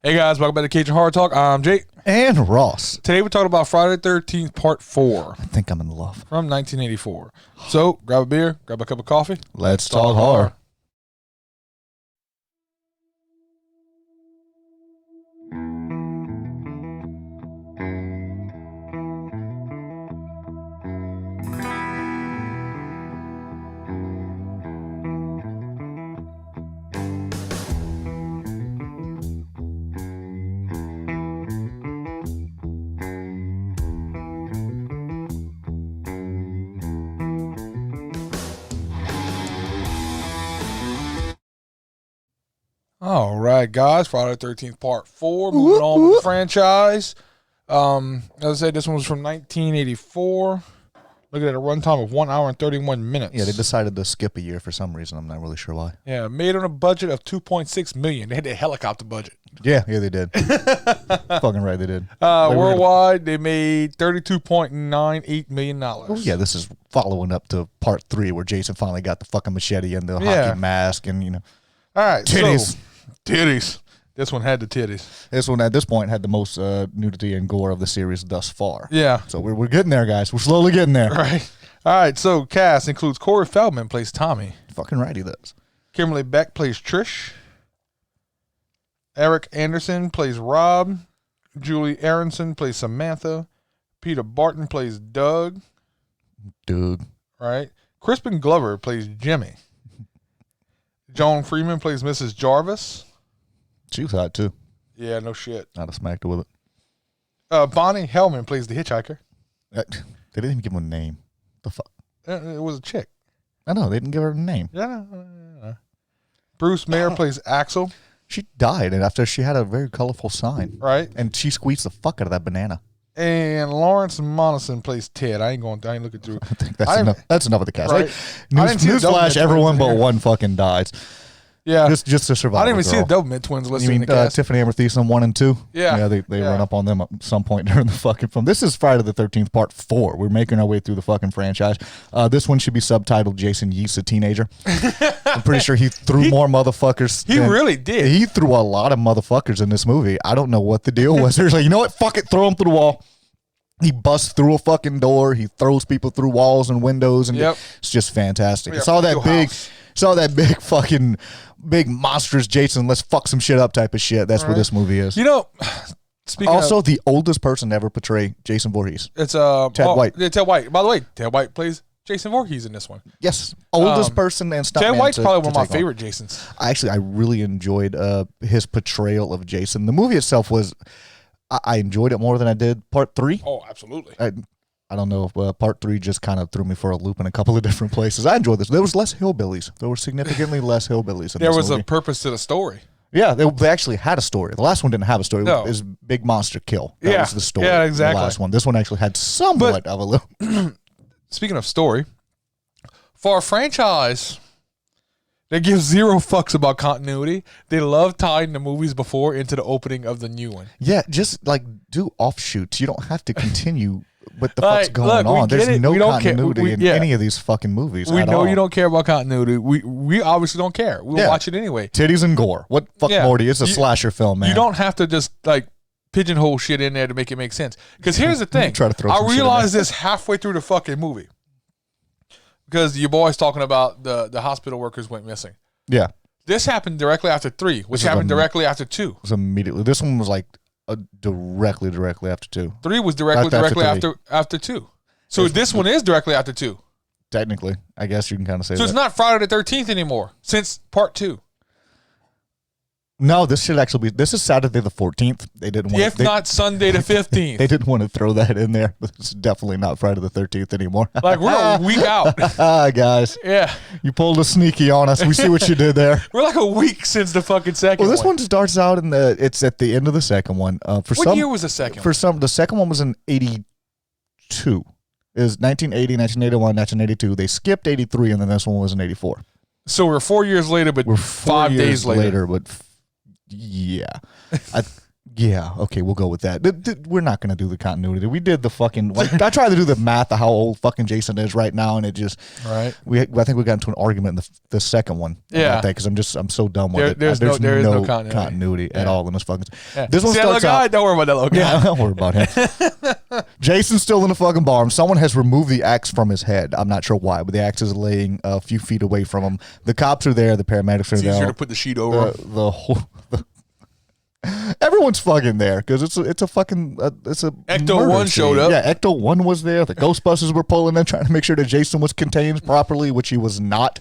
Hey guys, welcome back to Cajun Horror Talk. I'm Jake. And Ross. Today we're talking about Friday the 13th Part 4 I think I'm in love. from 1984. So, grab a beer, grab a cup of coffee. Let's talk horror. All right, guys. Friday the 13th Part 4. Moving on with the franchise. As I said, this one was from 1984. Looking at a runtime of 1 hour and 31 minutes. Yeah, they decided to skip a year for some reason. I'm not really sure why. Yeah, made on a budget of $2.6 million. They had a helicopter budget. Yeah, they did. Fucking right, they did. Worldwide, they made $32.98 million. Well, yeah, this is following up to part 3 where Jason finally got the fucking machete and the hockey mask and, you know. All right, titties. So, titties. This one had the titties. This one, at this point, had the most nudity and gore of the series thus far. Yeah. So we're getting there, guys. We're slowly getting there. Right. All right, so cast includes Corey Feldman plays Tommy. Fucking right, he does. Kimberly Beck plays Trish. Eric Anderson plays Rob. Julie Aronson plays Samantha. Peter Barton plays Doug. Dude. Right. Crispin Glover plays Jimmy. Joan Freeman plays Mrs. Jarvis. She was hot, too. Yeah, no shit. I'd have smacked her with it. Bonnie Hellman plays the hitchhiker. They didn't even give him a name. The fuck? It was a chick. I know, they didn't give her a name. Yeah. Bruce Mayer plays Axel. She died, and after she had a very colorful sign. Right. And she squeezed the fuck out of that banana. And Lawrence Monison plays Ted. I ain't looking through. I think that's enough of the cast. Right. Newsflash, everyone but one fucking dies. Yeah. Just to survive. I didn't even see the Doublemint twins listed You in mean the cast. Tiffany Amber Thiessen 1 and 2? Yeah. Yeah, they run up on them at some point during the fucking film. This is Friday the 13th Part 4. We're making our way through the fucking franchise. This one should be subtitled Jason Yeats, a Teenager. I'm pretty sure he threw more motherfuckers. He really did. He threw a lot of motherfuckers in this movie. I don't know what the deal was. There's like, you know what? Fuck it. Throw him through the wall. He busts through a fucking door. He throws people through walls and windows, and it's just fantastic. It's all that big fucking big monstrous Jason. Let's fuck some shit up type of shit. That's what this movie is. You know, speaking also the oldest person to ever portray Jason Voorhees. It's Ted White. Yeah, Ted White. By the way, Ted White plays Jason Voorhees in this one. Yes, oldest person and stuff. Ted White's probably one of my favorite Jasons. I really enjoyed his portrayal of Jason. The movie itself was. I enjoyed it more than I did Part 3. Oh, absolutely. I don't know if Part 3 just kind of threw me for a loop in a couple of different places. I enjoyed this. There was less hillbillies. There were significantly less hillbillies in there this was movie. a purpose to the story. Yeah, they actually had a story. The last one didn't have a story. No. It was Big Monster Kill. That was the story. Yeah, exactly. The last one. This one actually had somewhat of a little. Speaking of story, for a franchise they give zero fucks about continuity. They love tying the movies before into the opening of the new one. Yeah, just like do offshoots. You don't have to continue what the fuck's going look, on. There's no continuity in yeah. any of these fucking movies. We know all. you don't care about continuity. We obviously don't care. We'll watch it anyway. Titties and gore. What fuck more do you? It's a slasher film, man. You don't have to just like pigeonhole shit in there to make it make sense. Because here's the thing. I realized this halfway through the fucking movie. Because your boy's talking about the hospital workers went missing. Yeah. This happened directly after 3, which happened directly after 2. It was immediately. This one was like directly after 2. 3 was directly after 2. So this one is directly after 2. Technically, I guess you can kind of say that. So it's not Friday the 13th anymore since Part 2. No, this should actually be. This is Saturday the 14th. They didn't want. Not Sunday the 15th. They didn't want to throw that in there. It's definitely not Friday the 13th anymore. Like we're a week out. Guys. Yeah. You pulled a sneaky on us. We see what you did there. We're like a week since the fucking second. Well, this one starts out it's at the end of the second one. What year was the second? The second one was in 82. It was 1980, 1981, 1982. They skipped 83, and then this one was in 84. So we're 4 years later, but we're 5 days later. But yeah. Yeah, okay, we'll go with that. We're not going to do the continuity. We did the fucking... Like, I tried to do the math of how old fucking Jason is right now, and it just... Right. I think we got into an argument in the second one. Yeah. Because I'm so done with it. There is no continuity at all in this fucking... Yeah. This one starts out... Don't worry about that little guy. Yeah, don't worry about him. Jason's still in the fucking barn. Someone has removed the axe from his head. I'm not sure why, but the axe is laying a few feet away from him. The cops are there. The paramedics are there. It's easier to put the sheet over. The whole... Everyone's fucking there because it's a fucking it's a Ecto 1 showed up. Yeah, Ecto 1 was there. The Ghostbusters were pulling in, trying to make sure that Jason was contained properly, which he was not.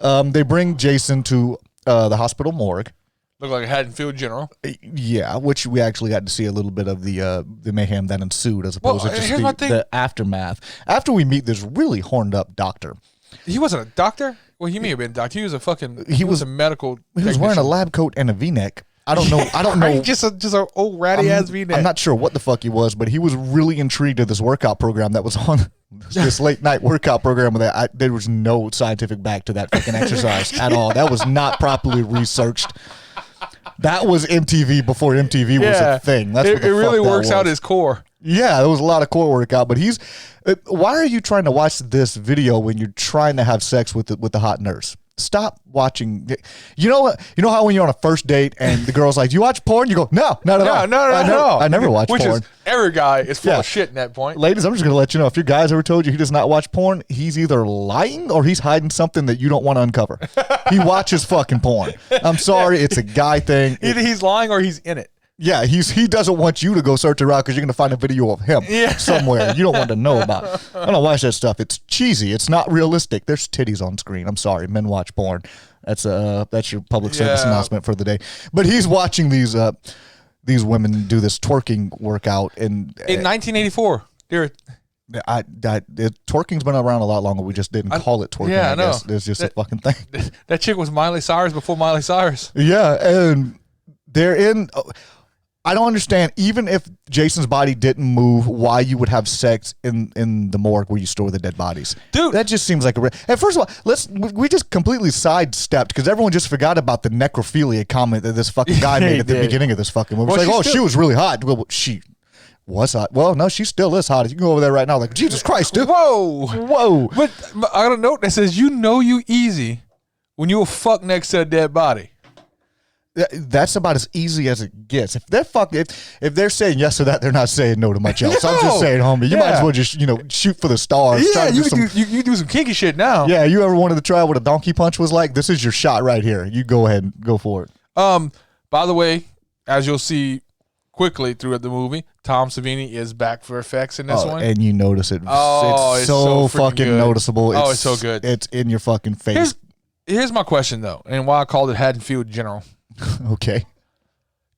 They bring Jason to the hospital morgue. Looked like a Haddonfield General. Yeah, which we actually got to see a little bit of the mayhem that ensued as opposed to just the aftermath. After we meet this really horned up doctor. He wasn't a doctor? Well, he may have been a doctor. He was a fucking... He was a medical He was wearing a lab coat and a V-neck. I don't know. Just an old ratty ass V-neck. I'm not sure what the fuck he was, but he was really intrigued at this workout program that was on this late night workout program. There was no scientific back to that fucking exercise at all. That was not properly researched. That was MTV before MTV was a thing. That's what the fuck really that works was. out his core. Yeah, there was a lot of core workout, but he's. Why are you trying to watch this video when you're trying to have sex with the hot nurse? Stop watching. You know how when you're on a first date and the girl's like, "Do you watch porn?" You go, "No, not at all. No. I never watch porn." Which is every guy is full of shit in that point. Ladies, I'm just gonna let you know, if your guy's ever told you he does not watch porn, he's either lying or he's hiding something that you don't want to uncover. He watches fucking porn. I'm sorry, it's a guy thing. Either he's lying or he's in it. Yeah, he doesn't want you to go search around because you're going to find a video of him somewhere you don't want to know about. I don't watch that stuff. It's cheesy. It's not realistic. There's titties on screen. I'm sorry. Men watch porn. That's your public service announcement for the day. But he's watching these women do this twerking workout. In 1984. Twerking's been around a lot longer. We just didn't call it twerking. Yeah, I know. It's just a fucking thing. That chick was Miley Cyrus before Miley Cyrus. Yeah, and they're in... I don't understand, even if Jason's body didn't move, why you would have sex in the morgue where you store the dead bodies. Dude. That just seems like and first of all, we just completely sidestepped because everyone just forgot about the necrophilia comment that this fucking guy made at the beginning of this fucking movie. It's like, she was really hot. Well, she was hot. Well, no, she still is hot. You can go over there right now like, Jesus Christ, dude. Whoa. But I got a note that says, you easy when you will fuck next to a dead body. That's about as easy as it gets. If they're saying yes to that, they're not saying no to much else. I'm just saying, homie, you might as well just shoot for the stars. Yeah, you do some kinky shit now. Yeah, you ever wanted to try what a donkey punch was like? This is your shot right here. You go ahead and go for it. By the way, as you'll see quickly throughout the movie, Tom Savini is back for effects in this one, and you notice it. It's so fucking good. Noticeable. It's so good. It's in your fucking face. Here's my question though, and why I called it Haddonfield General. Okay.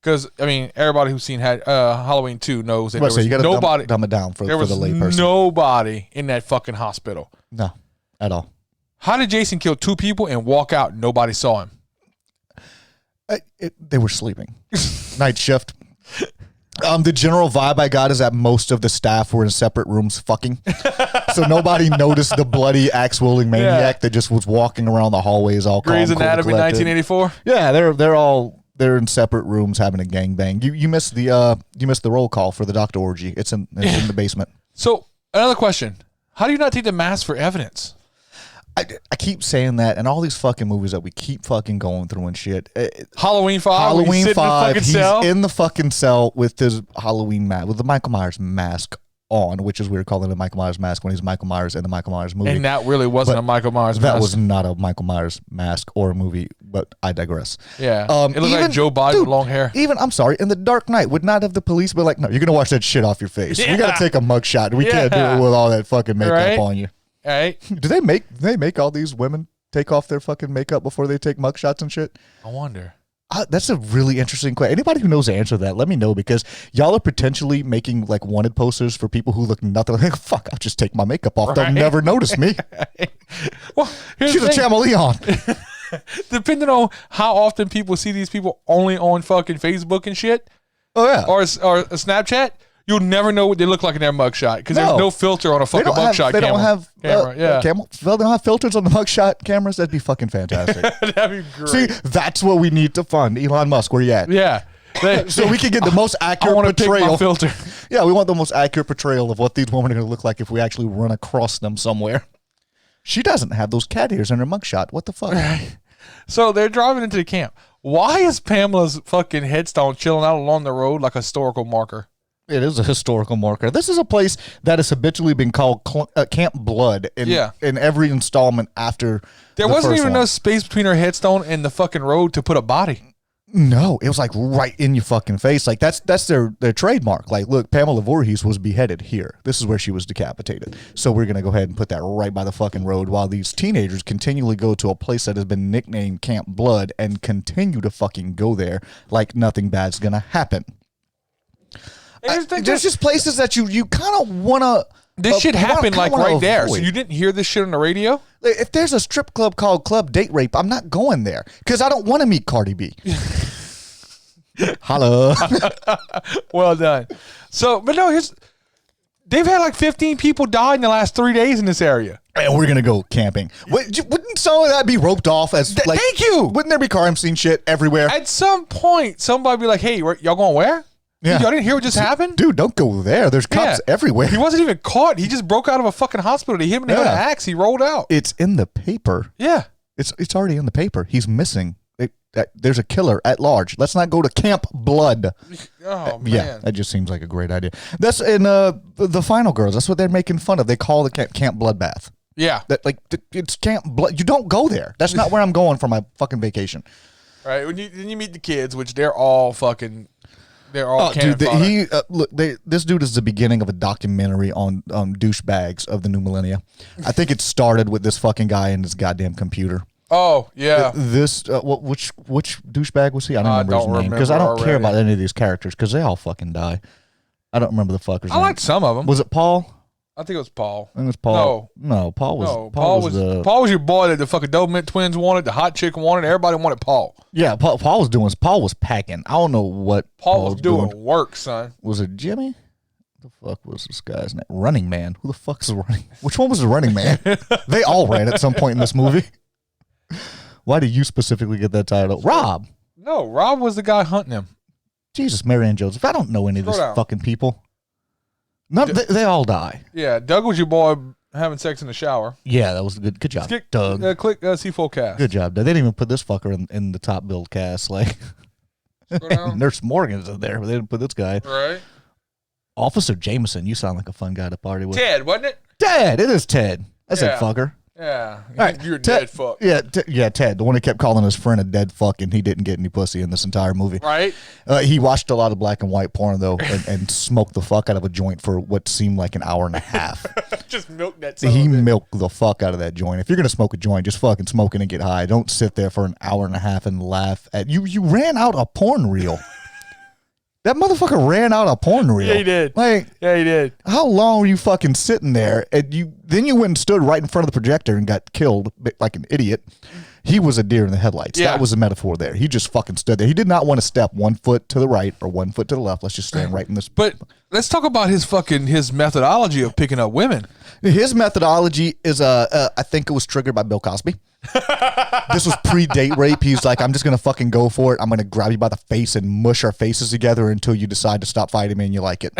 Because, I mean, everybody who's seen Halloween 2 knows that there was nobody. Dumb it down for the layperson. Nobody in that fucking hospital. No, at all. How did Jason kill 2 people and walk out and nobody saw him? They were sleeping. Night shift. The general vibe I got is that most of the staff were in separate rooms fucking. So nobody noticed the bloody axe-wielding maniac that just was walking around the hallways all calm. Grey's Anatomy 1984? Yeah, they're in separate rooms having a gangbang. You missed the roll call for the doctor orgy. It's in the basement. So, another question. How do you not take the mask for evidence? I keep saying that, and all these fucking movies that we keep fucking going through and shit. Halloween 5. Halloween 5. He's in the fucking cell with his Halloween mask, with the Michael Myers mask on, which is weird calling it a Michael Myers mask when he's Michael Myers in the Michael Myers movie. And that really wasn't a Michael Myers mask. That was not a Michael Myers mask or a movie, but I digress. Yeah. It looked like Joe Biden with long hair. I'm sorry, in The Dark Knight, would not have the police been like, no, you're going to wash that shit off your face. Yeah. We got to take a mugshot. We can't do it with all that fucking makeup on you. All right. Do they make all these women take off their fucking makeup before they take mugshots and shit? I wonder. That's a really interesting question. Anybody who knows the answer to that, let me know, because y'all are potentially making like wanted posters for people who look nothing like, fuck, I'll just take my makeup off. They'll never notice me. Well, she's a chameleon. Depending on how often people see these people only on fucking Facebook and shit. Oh, yeah. Or Snapchat. You'll never know what they look like in their mugshot because there's no filter on a fucking mugshot camera. They don't have camera. They don't have filters on the mugshot cameras. That'd be fucking fantastic. That'd be great. See, that's what we need to fund. Elon Musk, where you at? Yeah. So we can get the most accurate portrayal. Filter. Yeah, we want the most accurate portrayal of what these women are going to look like if we actually run across them somewhere. She doesn't have those cat ears in her mugshot. What the fuck? Right. So they're driving into the camp. Why is Pamela's fucking headstone chilling out along the road like a historical marker? It is a historical marker. This is a place that has habitually been called Camp Blood in every installment after. There wasn't even enough space between her headstone and the fucking road to put a body. No, it was like right in your fucking face. Like that's their trademark. Like, look, Pamela Voorhees was beheaded here. This is where she was decapitated. So we're gonna go ahead and put that right by the fucking road while these teenagers continually go to a place that has been nicknamed Camp Blood and continue to fucking go there like nothing bad's gonna happen. There's just places that you kind of want to. This shit happened like right there. So you didn't hear this shit on the radio? If there's a strip club called Club Date Rape, I'm not going there because I don't want to meet Cardi B. Hello. Well done. So, but no, they've had like 15 people die in the last 3 days in this area. And we're going to go camping. Wouldn't some of that be roped off as like... Thank you. Wouldn't there be crime scene shit everywhere? At some point, somebody be like, hey, y'all going where? Yeah. Y'all didn't hear what just happened? Dude, don't go there. There's cops everywhere. He wasn't even caught. He just broke out of a fucking hospital. They hit him in the head with an axe. He rolled out. It's in the paper. Yeah. It's already in the paper. He's missing. There's a killer at large. Let's not go to Camp Blood. Oh, man. Yeah, that just seems like a great idea. That's in the Final Girls. That's what they're making fun of. They call the Camp Bloodbath. Yeah. It's Camp Blood. You don't go there. That's not where I'm going for my fucking vacation. Right. Then you meet the kids, which they're all fucking... They're all dude. This dude is the beginning of a documentary on douchebags of the new millennia. I think it started with this fucking guy and his goddamn computer. Oh yeah. Which douchebag was he? I don't remember his name because I don't care about any of these characters because they all fucking die. I don't remember the fuckers. I liked some of them. Was it Paul? I think it was Paul. I think it was Paul. No, Paul was your boy that the fucking Doberman twins wanted, the hot chick wanted, everybody wanted Paul. Yeah, Paul was packing. I don't know what Paul was doing work, son. Was it Jimmy? What the fuck was this guy's name? Running Man. Who the fuck is Running? Which one was the Running Man? They all ran at some point in this movie. Why did you specifically get that title? Rob. No, Rob was the guy hunting him. Jesus, Mary Ann Joseph. I don't know any of these fucking people. They all die. Yeah, Doug was your boy having sex in the shower. Yeah, that was good. Good job, Doug. Click C4 cast. Good job, Doug. They didn't even put this fucker in the top build cast. Like, Nurse Morgan's in there, but they didn't put this guy. Right. Officer Jameson, you sound like a fun guy to party with. Ted, wasn't it? Ted, it is Ted. That's that fucker. Yeah. Right. You're a dead fuck. Yeah, Ted, the one who kept calling his friend a dead fuck, and he didn't get any pussy in this entire movie. Right. He watched a lot of black and white porn, though, and smoked the fuck out of a joint for what seemed like an hour and a half. Just milked that He milked the fuck out of that joint. If you're going to smoke a joint, just fucking smoke it and get high. Don't sit there for an hour and a half and laugh at you. You ran out a porn reel. That motherfucker ran out a porn reel. Yeah, he did. Yeah, he did. How long were you fucking sitting there? And then you went and stood right in front of the projector and got killed like an idiot. He was a deer in the headlights. Yeah. That was the metaphor there. He just fucking stood there. He did not want to step 1 foot to the right or 1 foot to the left. Let's just stand right in this. But let's talk about his methodology of picking up women. His methodology is, I think it was triggered by Bill Cosby. This was pre-date rape. He's like, I'm just going to fucking go for it. I'm going to grab you by the face and mush our faces together until you decide to stop fighting me and you like it.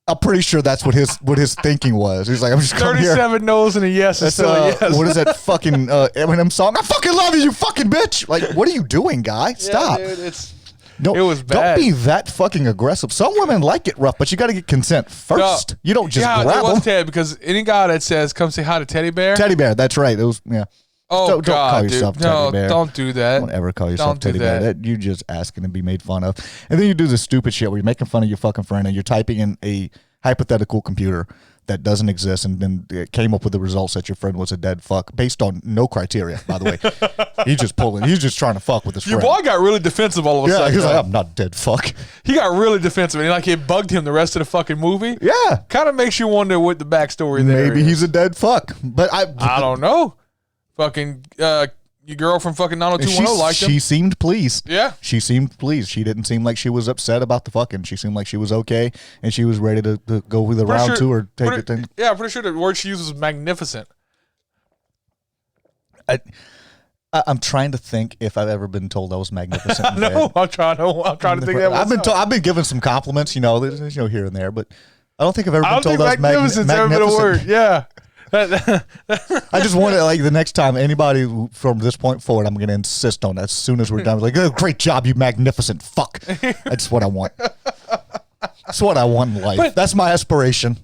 I'm pretty sure that's what his thinking was. He's like, I'm just coming here. 37 no's and a yes is still a yes. What is that fucking Eminem song? I fucking love you, you fucking bitch. Like, what are you doing, guy? Stop. Yeah, dude, it was bad. Don't be that fucking aggressive. Some women like it rough, but you got to get consent first. You don't just grab them. Ted, because any guy that says, come say hi to Teddy Bear. Teddy Bear, that's right. It was, yeah. Oh, don't call yourself Teddy Bear. Don't do that. Don't ever call yourself Teddy Bear. You're just asking to be made fun of. And then you do this stupid shit where you're making fun of your fucking friend and you're typing in a hypothetical computer that doesn't exist, and then it came up with the results that your friend was a dead fuck based on no criteria, by the way. He's just trying to fuck with his friend. Your boy got really defensive all of a sudden. Yeah, he's like, I'm not dead fuck. He got really defensive, and like it bugged him the rest of the fucking movie. Yeah. Kind of makes you wonder what the backstory there is. Maybe he's a dead fuck. But I don't know. Fucking your girl from fucking 90210 liked him. She seemed pleased. Yeah. She seemed pleased. She didn't seem like she was upset about the fucking. She seemed like she was okay, and she was ready to go with the round two or take it. Yeah, I'm pretty sure the word she used was magnificent. I'm trying to think if I've ever been told I was magnificent. No, I'm trying to think. I've been given some compliments, here and there, but I don't think I've ever been told I was magnificent. Ever been a word. Yeah. I just want to, like, the next time anybody from this point forward, I'm going to insist on that as soon as we're done. Like, oh, great job, you magnificent fuck. That's what I want. That's what I want in life. That's my aspiration.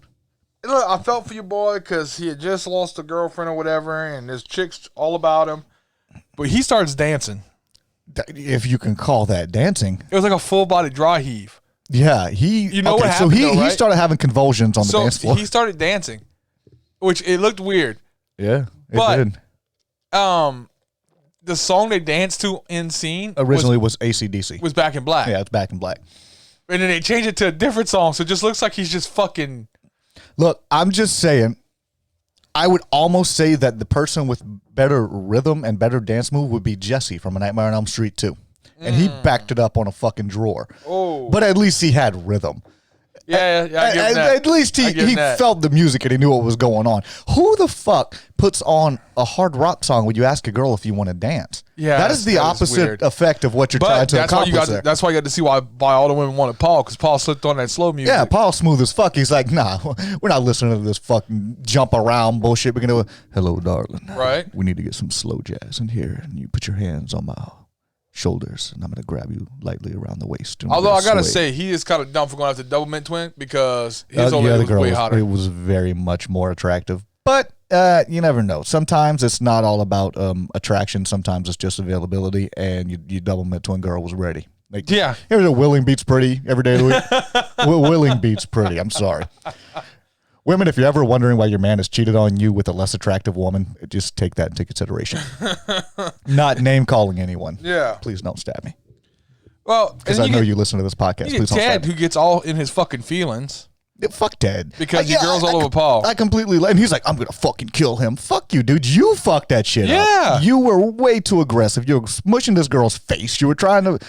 Look, I felt for your boy because he had just lost a girlfriend or whatever, and there's chicks all about him. But he starts dancing. If you can call that dancing. It was like a full-body dry heave. Yeah, what happened, so he started having convulsions on the dance floor. He started dancing. Which it looked weird. Yeah, it did. The song they danced to in scene originally was AC/DC. Was Back in Black. Yeah, it's Back in Black. And then they changed it to a different song, so it just looks like he's just fucking. Look, I'm just saying, I would almost say that the person with better rhythm and better dance move would be Jesse from A Nightmare on Elm Street 2. And he backed it up on a fucking drawer. Oh. But at least he had rhythm. Yeah. At least he felt the music and he knew what was going on. Who the fuck puts on a hard rock song when you ask a girl if you want to dance? Yeah, that is the opposite effect of what you're trying to accomplish. That's why you got to see why all the women wanted Paul, because Paul slipped on that slow music. Yeah, Paul's smooth as fuck. He's like, nah, we're not listening to this fucking jump around bullshit. We're gonna hello, darling. Right. We need to get some slow jazz in here, and you put your hands on my shoulders, and I'm gonna grab you lightly around the waist. Although I gotta say, he is kind of dumb for going after Double Mint Twin, because his old lady was way hotter. It was very much more attractive, but you never know. Sometimes it's not all about attraction. Sometimes it's just availability, and you Double Mint Twin girl was ready. Like, yeah, here's a Willing beats pretty every day of the week. Willing beats pretty. I'm sorry. Women, if you're ever wondering why your man has cheated on you with a less attractive woman, just take that into consideration. Not name calling anyone. Yeah. Please don't stab me. Well, because I know you listen to this podcast. Please don't stab me. Ted, who gets all in his fucking feelings. Yeah, fuck Ted. Because he girls all over Paul. I completely, and he's like, I'm going to fucking kill him. Fuck you, dude. You fucked that shit up. Yeah. You were way too aggressive. You were smushing this girl's face. You were trying to...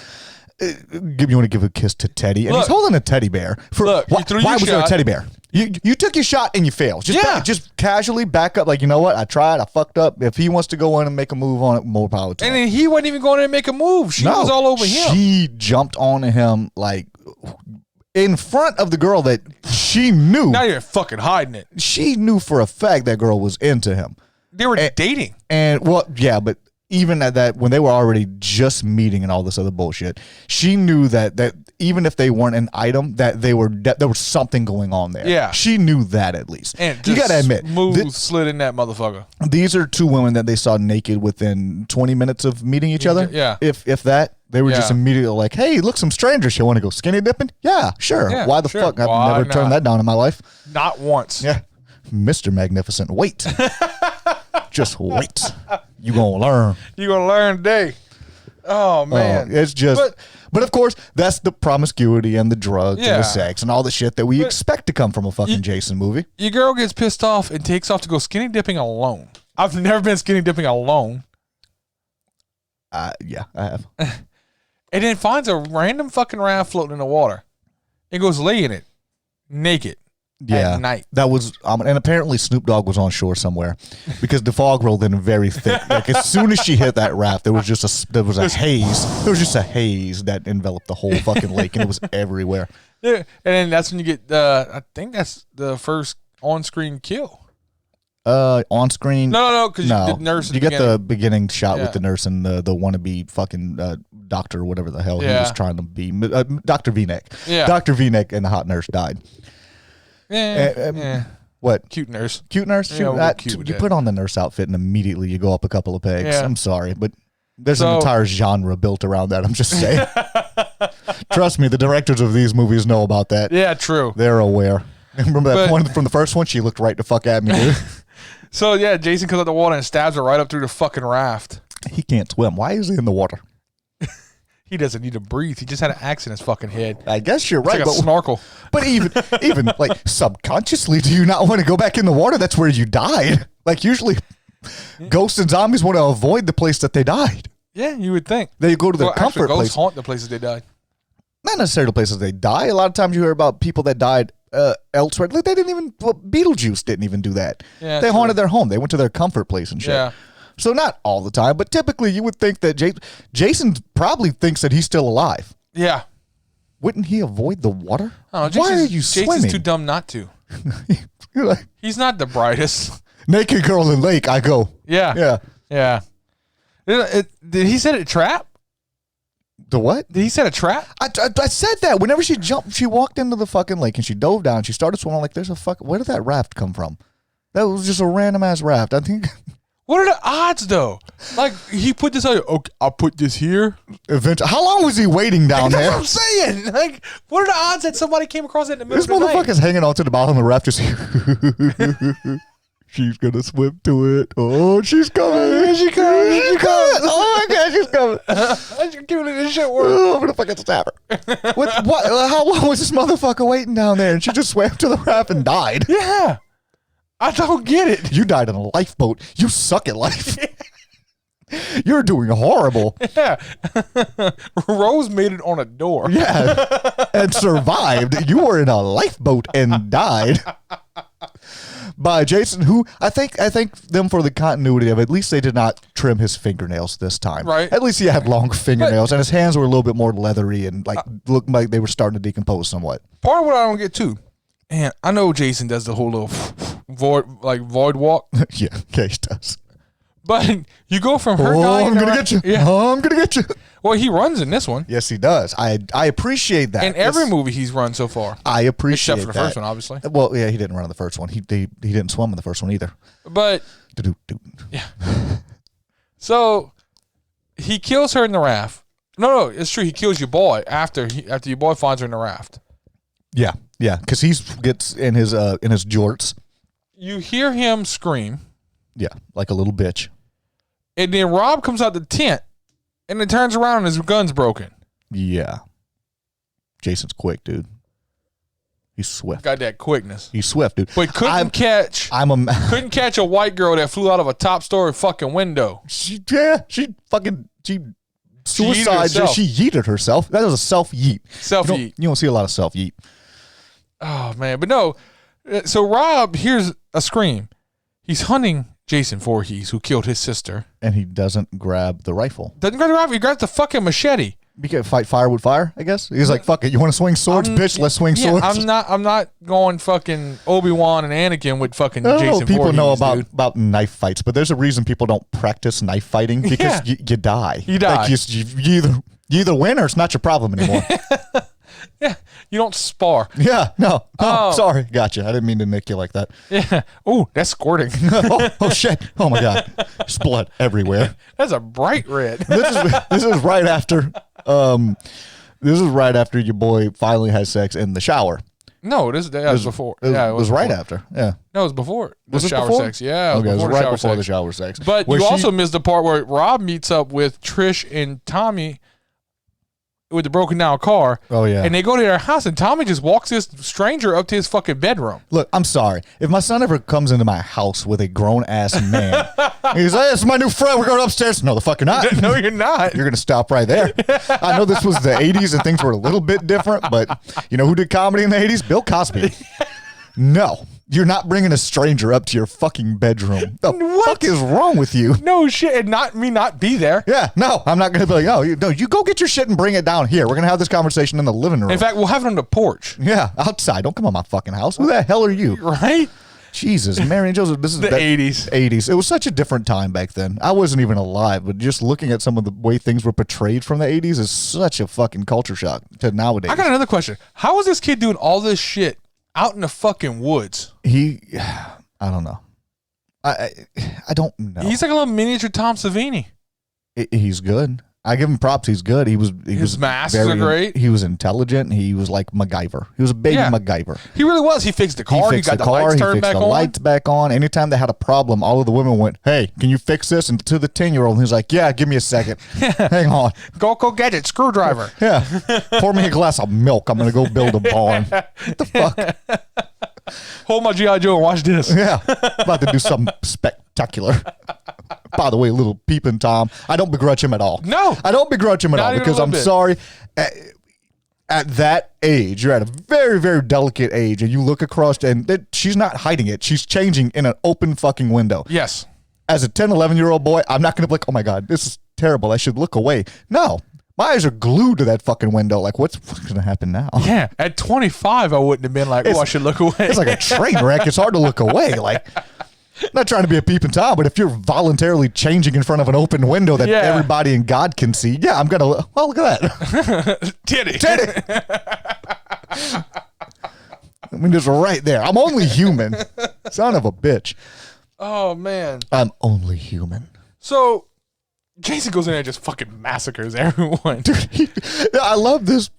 you want to give a kiss to Teddy, and he's holding a teddy bear. Why was there a teddy bear? You took your shot and you failed. Just casually back up, like, you know what? I tried. I fucked up. If he wants to go in and make a move on it, more power to him. And then he wasn't even going in and make a move. She was all over him. She jumped onto him like in front of the girl that she knew. Now you're fucking hiding it. She knew for a fact that girl was into him. They were dating. And but even at that, when they were already just meeting and all this other bullshit, she knew that even if they weren't an item, that there was something going on there. Yeah, she knew that at least. And you gotta admit, slid in that motherfucker. These are two women that they saw naked within 20 minutes of meeting each other. Yeah, if that, they were just immediately like, "Hey, look, some strangers. You want to go skinny dipping? Yeah, sure. Yeah, Why the fuck? I've never turned that down in my life. Not once. Yeah, Mr. Magnificent. Wait, just wait. You gonna learn. You gonna learn today. Oh man, it's just. But of course, that's the promiscuity and the drugs and the sex and all the shit that we expect to come from a fucking Jason movie. Your girl gets pissed off and takes off to go skinny dipping alone. I've never been skinny dipping alone. Yeah, I have. And then finds a random fucking raft floating in the water and goes lay in it naked. At night. That was, and apparently Snoop Dogg was on shore somewhere because the fog rolled in very thick. Like as soon as she hit that raft, there was a haze. There was just a haze that enveloped the whole fucking lake, and it was everywhere. Yeah, and then that's when you get. I think that's the first on-screen kill. On screen? No, because the nurse. You get the beginning shot with the nurse and the wannabe fucking doctor or whatever the hell he was trying to be. Dr. V-neck. Yeah. Dr. V-neck and the hot nurse died. Yeah. What? Cute nurse. Cute nurse? You put on the nurse outfit and immediately you go up a couple of pegs. Yeah. I'm sorry, but there's an entire genre built around that. I'm just saying. Trust me, the directors of these movies know about that. Yeah, true. They're aware. Remember that one from the first one? She looked right the fuck at me, dude. So, Jason comes out the water and stabs her right up through the fucking raft. He can't swim. Why is he in the water? He doesn't need to breathe. He just had an axe in his fucking head. I guess you're right. Like a snorkel. But even like subconsciously, do you not want to go back in the water? That's where you died. Like usually ghosts and zombies want to avoid the place that they died. Yeah, you would think. They go to their comfort place. Ghosts haunt the places they died. Not necessarily the places they die. A lot of times you hear about people that died elsewhere. Like they didn't even, Beetlejuice didn't even do that. Yeah, they haunted their home. They went to their comfort place and shit. Yeah. So not all the time, but typically you would think that Jason probably thinks that he's still alive. Yeah. Wouldn't he avoid the water? Oh, why are you swimming? Jason's too dumb not to. Like, he's not the brightest. Naked girl in lake, I go. Yeah. Did he set a trap? The what? Did he set a trap? I said that. Whenever she walked into the fucking lake and she dove down. She started swimming. Like, there's a where did that raft come from? That was just a random ass raft. I think. What are the odds, though? Like, he put this out. Okay, I'll put this here. Eventually, how long was he waiting down there? That's what I'm saying. Like, what are the odds that somebody came across it in the middle of the night? This motherfucker's hanging on to the bottom of the raft, just. She's gonna swim to it. Oh, she's coming. She's coming. She's coming. Oh my God, she's coming. I can't believe this shit works. Oh, I'm gonna fucking stab her. What? How long was this motherfucker waiting down there? And she just swam to the raft and died. Yeah. I don't get it. You died in a lifeboat. You suck at life. You're doing horrible. Yeah. Rose made it on a door. Yeah. And survived. You were in a lifeboat and died. By Jason, who I think them for the continuity of it, at least they did not trim his fingernails this time. Right. At least he had long fingernails and his hands were a little bit more leathery and like looked like they were starting to decompose somewhat. Part of what I don't get too, and I know Jason does the whole little void walk. Yeah, he does. But you go from her dying. I'm gonna get you. Yeah. I'm gonna get you. Well, he runs in this one. Yes, he does. I appreciate that. In every movie he's run so far. I appreciate except for the first one, obviously. Well, yeah, he didn't run in the first one. He didn't swim in the first one either. But yeah. So he kills her in the raft. No, it's true. He kills your boy after your boy finds her in the raft. Yeah, because he gets in his jorts. You hear him scream. Yeah, like a little bitch. And then Rob comes out the tent, and then turns around and his gun's broken. Yeah. Jason's quick, dude. He's swift. Got that quickness. He's swift, dude. But couldn't catch a white girl that flew out of a top story fucking window. She suicide. She yeeted herself. That was a self-yeet. Self-yeet. You don't see a lot of self-yeet. Oh, man. But no. So Rob hears a scream. He's hunting Jason Voorhees, who killed his sister. And he doesn't grab the rifle. Doesn't grab the rifle. He grabs the fucking machete. You can fight fire with fire, I guess. He's like, fuck it. You want to swing swords, bitch? Let's swing swords. I'm not going fucking Obi-Wan and Anakin with fucking Jason people Voorhees, know about knife fights, but there's a reason people don't practice knife fighting because you die. You die. Like you either win or it's not your problem anymore. Yeah, you don't spar. Yeah, no. Sorry. Gotcha. I didn't mean to nick you like that. Yeah. Oh, that's squirting. oh, shit. Oh, my God. There's blood everywhere. That's a bright red. This is right after your boy finally has sex in the shower. No, that was before. It was right after. Yeah. No, it was before the shower before? sex. Yeah, it was right before the shower sex. But you also missed the part where Rob meets up with Trish and Tommy with the broken down car. Oh, yeah. And they go to their house, and Tommy just walks this stranger up to his fucking bedroom. Look, I'm sorry. If my son ever comes into my house with a grown-ass man, he's like, it's my new friend. We're going upstairs. No, the fuck you're not. No, you're not. You're going to stop right there. I know this was the 80s and things were a little bit different, but you know who did comedy in the 80s? Bill Cosby. No. You're not bringing a stranger up to your fucking bedroom. The fuck is wrong with you? No shit, and not be there. Yeah, no, I'm not going to be like, you go get your shit and bring it down here. We're going to have this conversation in the living room. In fact, we'll have it on the porch. Yeah, outside. Don't come on my fucking house. Who the hell are you? Right? Jesus, Mary and Joseph. This is the 80s. 80s. It was such a different time back then. I wasn't even alive, but just looking at some of the way things were portrayed from the 80s is such a fucking culture shock to nowadays. I got another question. How was this kid doing all this shit out in the fucking woods? I don't know. I don't know. He's like a little miniature Tom Savini. He's good. I give him props. He's good. His masks are great. He was intelligent. He was like MacGyver. He was a baby MacGyver. He really was. He fixed the car. He got the lights turned back on. He fixed the lights back on. Anytime they had a problem, all of the women went, "Hey, can you fix this?" And to the 10-year-old, he's like, "Yeah, give me a second. Hang on. Go get it. Screwdriver. Yeah. Pour me a glass of milk. I'm gonna go build a barn. What the fuck? Hold my G.I. Joe and watch this. Yeah. About to do something spectacular. By the way, little peeping Tom, I don't begrudge him at all. No. I don't begrudge him at all because I'm sorry. At that age, you're at a very, very delicate age, and you look across, and she's not hiding it. She's changing in an open fucking window. Yes. as a 10, 11-year-old boy, I'm not going to be like, oh my God, this is terrible. I should look away. No. My eyes are glued to that fucking window. Like, what's going to happen now? Yeah. At 25, I wouldn't have been like, I should look away. It's like a train wreck. It's hard to look away. Like, I'm not trying to be a peeping Tom, but if you're voluntarily changing in front of an open window that everybody in God can see, I'm going to, well, look at that. Titty. I mean, it's right there. I'm only human. Son of a bitch. Oh, man. I'm only human. So, Jason goes in there and just fucking massacres everyone. Dude, I love this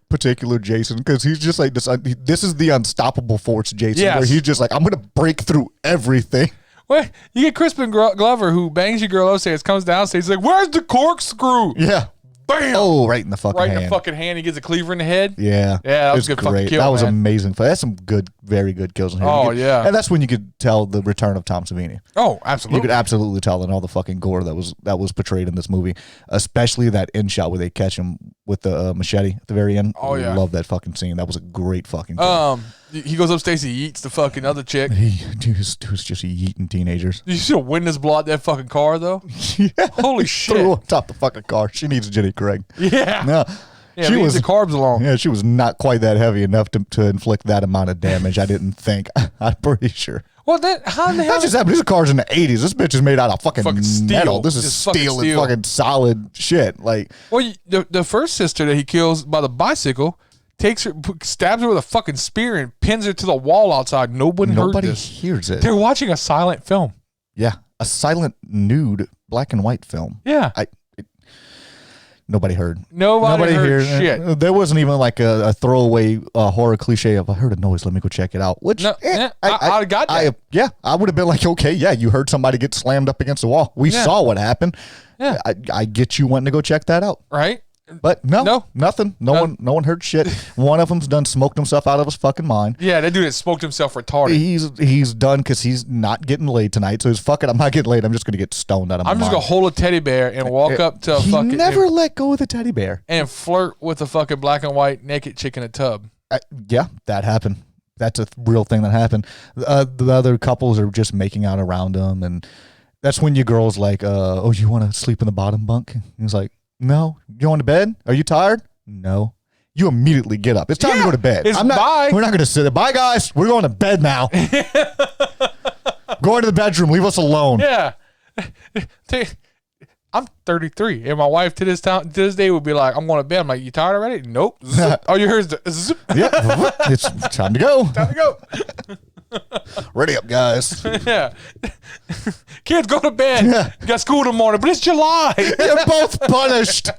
particular Jason because he's just like this. This is the unstoppable force Jason, where he's just like, I'm going to break through everything. Well, you get Crispin Glover who bangs your girl upstairs, comes downstairs, he's like, where's the corkscrew? Yeah. Bam! Oh, right in the fucking hand. Right in the fucking hand. He gets a cleaver in the head. Yeah. Yeah, that was a good great. fucking kill, That was man. amazing. That's some good, very good kills in here. Oh, yeah. And that's when you could tell the return of Tom Savini. Oh, absolutely. You could absolutely tell in all the fucking gore that was portrayed in this movie, especially that end shot where they catch him with the machete at the very end. Oh, yeah. I love that fucking scene. That was a great fucking kill. He goes upstairs, he eats the fucking other chick. He was just eating teenagers. Did you see the windows blow out that fucking car, though? Yeah. Holy shit. Threw on top of the fucking car. She needs Jenny Craig. Yeah. No. Yeah, she was the carbs along. Yeah, she was not quite that heavy enough to inflict that amount of damage. I didn't think. I'm pretty sure. Well, how in the hell? That just happened. These are cars in the 80s. This bitch is made out of fucking steel. metal. This is Just steel and fucking solid shit. Like, well, the first sister that he kills by the bicycle takes her, stabs her with a fucking spear and pins her to the wall outside. Nobody hears it. They're watching a silent film. Yeah, a silent nude black and white film. Yeah. Nobody heard. Nobody heard shit. There wasn't even like a throwaway horror cliche of I heard a noise. Let me go check it out. Which I got that. I would have been like, okay, yeah, you heard somebody get slammed up against the wall. We saw what happened. Yeah, I get you wanting to go check that out. Right. But no, nothing. No one heard shit. One of them's done smoked himself out of his fucking mind. Yeah, that dude that smoked himself retarded. He's done because he's not getting laid tonight. So he's fuck it. I'm not getting laid. I'm just gonna get stoned out of my mind. I'm just gonna hold a teddy bear and walk up to a fucking. He never let go of the teddy bear and flirt with a fucking black and white naked chick in a tub. Yeah, that happened. That's a real thing that happened. The other couples are just making out around him, and that's when your girl's like, "Oh, you want to sleep in the bottom bunk?" And he's like, "No, you going to bed? Are you tired?" "No." You immediately get up. It's time to go to bed. Bye. We're not going to sit there. Bye, guys. We're going to bed now. Go into the bedroom. Leave us alone. Yeah. I'm 33, and my wife to this day would be like, "I'm going to bed." I'm like, "You tired already?" "Nope." All you hear is the zip. Yeah. It's time to go. Time to go. Ready up, guys. Yeah. Kids, go to bed. Yeah. You got school in the morning, but it's July. You're both punished.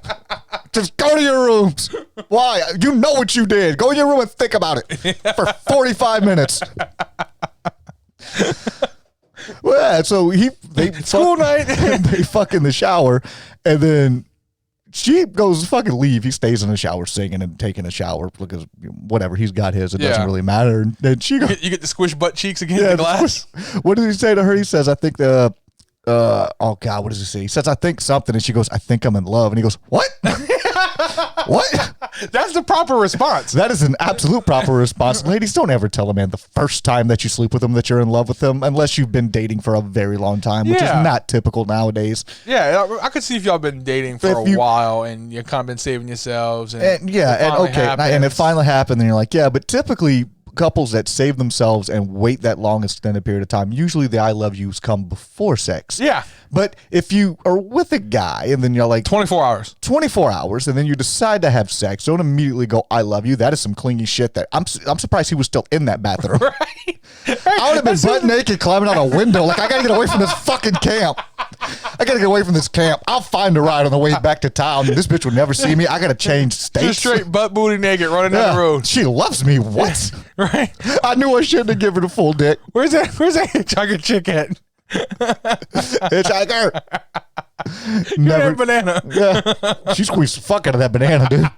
Just go to your rooms. Why? You know what you did. Go in your room and think about it for 45 minutes. Well, yeah, so school night. They fuck in the shower, and then she goes fucking leave. He stays in the shower singing and taking a shower because whatever, he's got his. It doesn't really matter. And then she goes, you get to squish butt cheeks against the glass. What did he say to her? He says, "I think oh God, what does he say?" He says, "I think something," and she goes, "I think I'm in love," and he goes, "What?" What? That's the proper response. That is an absolute proper response. Ladies, don't ever tell a man the first time that you sleep with him that you're in love with him unless you've been dating for a very long time, which is not typical nowadays. Yeah, I could see if y'all been dating for a while and you've kind of been saving yourselves. And it finally happened, and you're like, yeah, but typically couples that save themselves and wait that long extended period of time, usually the I love yous come before sex. Yeah. But if you are with a guy and then you're like 24 hours and then you decide to have sex, don't immediately go I love you. That is some clingy shit that I'm surprised he was still in that bathroom. Right. I would have been butt naked climbing out a window like I got to get away from this fucking camp. I got to get away from this camp. I'll find a ride on the way back to town. This bitch will never see me. I got to change states. Just straight butt booty naked running down the road. She loves me. What? Right. I knew I shouldn't have given her the full dick. Where's that hitchhiker chick at? Hitchhiker. Never banana. Yeah. She squeezed the fuck out of that banana, dude.